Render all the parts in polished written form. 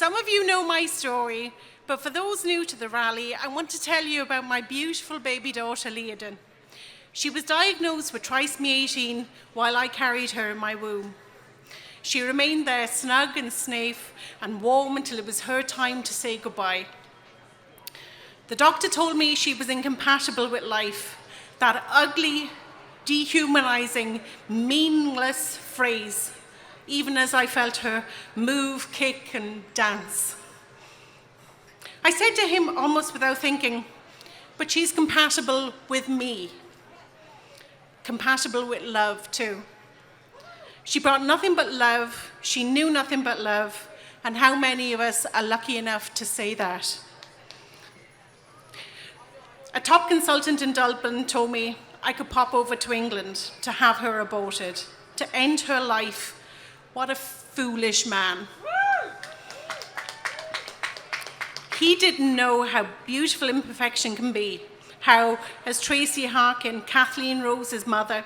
Some of you know my story, but for those new to the rally, I want to tell you about my beautiful baby daughter, Liadhan. She was diagnosed with trisomy 18 while I carried her in my womb. She remained there snug and safe and warm until it was her time to say goodbye. The doctor told me she was incompatible with life, that ugly, dehumanizing, meaningless phrase, even as I felt her move, kick, and dance. I said to him almost without thinking, but she's compatible with me. Compatible with love too. She brought nothing but love, she knew nothing but love, and how many of us are lucky enough to say that? A top consultant in Dublin told me I could pop over to England to have her aborted, to end her life. What a foolish man. He didn't know how beautiful imperfection can be, how, as Tracy Harkin, Kathleen Rose's mother,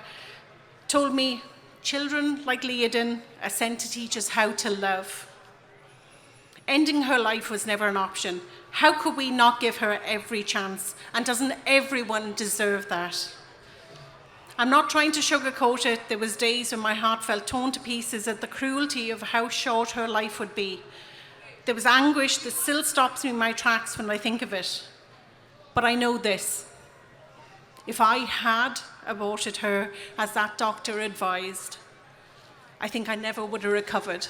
told me, children like Liadhan are sent to teach us how to love. Ending her life was never an option. How could we not give her every chance? And doesn't everyone deserve that? I'm not trying to sugarcoat it. There was days when my heart felt torn to pieces at the cruelty of how short her life would be. There was anguish that still stops me in my tracks when I think of it. But I know this. If I had aborted her as that doctor advised, I think I never would have recovered.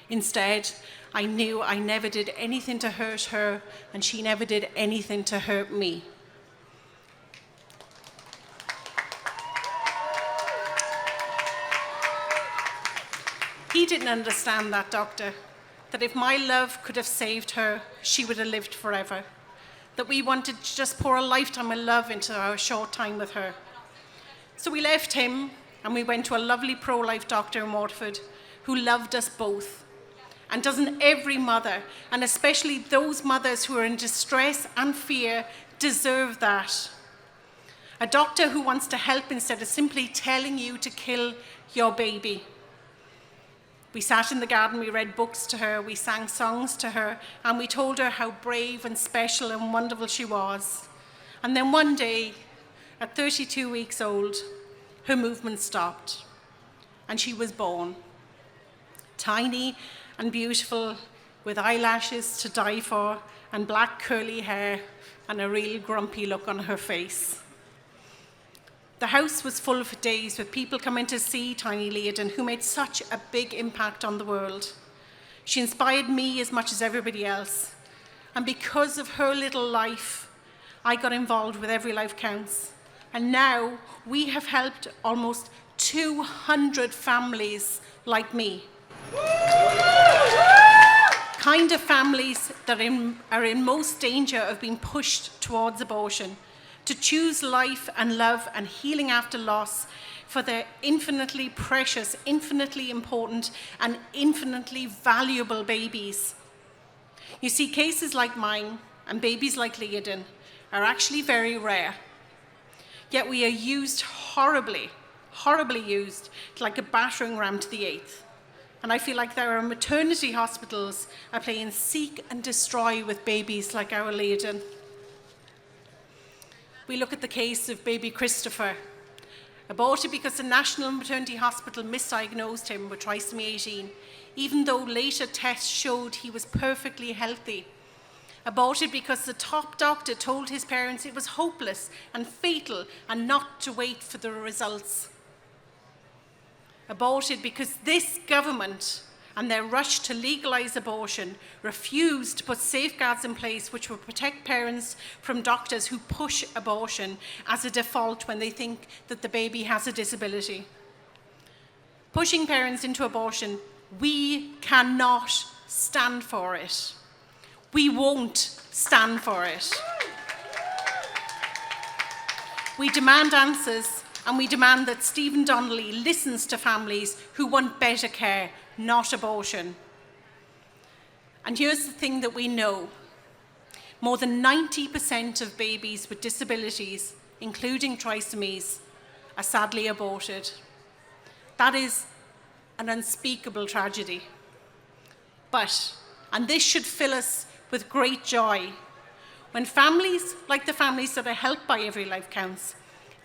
Instead, I knew I never did anything to hurt her, and she never did anything to hurt me. He didn't understand, that doctor, that if my love could have saved her, she would have lived forever. That we wanted to just pour a lifetime of love into our short time with her. So we left him and we went to a lovely pro-life doctor in Waterford who loved us both. And doesn't every mother, and especially those mothers who are in distress and fear, deserve that? A doctor who wants to help instead of simply telling you to kill your baby. We sat in the garden, we read books to her, we sang songs to her, and we told her how brave and special and wonderful she was. And then one day, at 32 weeks old, her movement stopped, and she was born. Tiny and beautiful, with eyelashes to die for, and black curly hair, and a real grumpy look on her face. The house was full for days with people coming to see tiny Liadhan, who made such a big impact on the world. She inspired me as much as everybody else. And because of her little life, I got involved with Every Life Counts. And now we have helped almost 200 families like me. Kind of families that are in most danger of being pushed towards abortion, to choose life and love and healing after loss for their infinitely precious, infinitely important, and infinitely valuable babies. You see, cases like mine and babies like Liadhan are actually very rare. Yet we are used horribly, horribly used, like a battering ram to the eighth. And I feel like there are maternity hospitals are playing seek and destroy with babies like our Liadhan. We look at the case of baby Christopher, aborted because the National Maternity Hospital misdiagnosed him with trisomy 18, even though later tests showed he was perfectly healthy. Aborted because the top doctor told his parents it was hopeless and fatal and not to wait for the results. Aborted because this government and their rush to legalize abortion refused to put safeguards in place which will protect parents from doctors who push abortion as a default when they think that the baby has a disability. Pushing parents into abortion, we cannot stand for it. We won't stand for it. We demand answers, and we demand that Stephen Donnelly listens to families who want better care, not abortion. And here's the thing that we know. More than 90% of babies with disabilities, including trisomies, are sadly aborted. That is an unspeakable tragedy. But, and this should fill us with great joy, when families, like the families that are helped by Every Life Counts,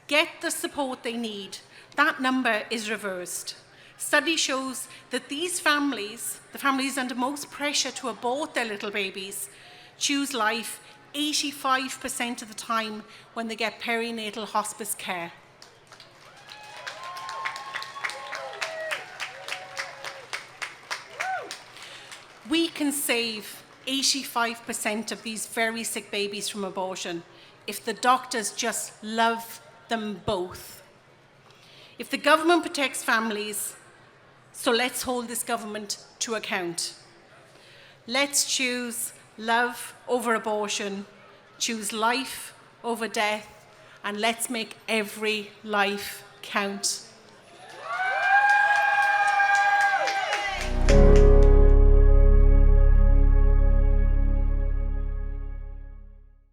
get the support they need, that number is reversed. Study shows that these families, the families under most pressure to abort their little babies, choose life 85% of the time when they get perinatal hospice care. We can save 85% of these very sick babies from abortion if the doctors just love them both. If the government protects families, so let's hold this government to account. Let's choose love over abortion, choose life over death, and let's make every life count.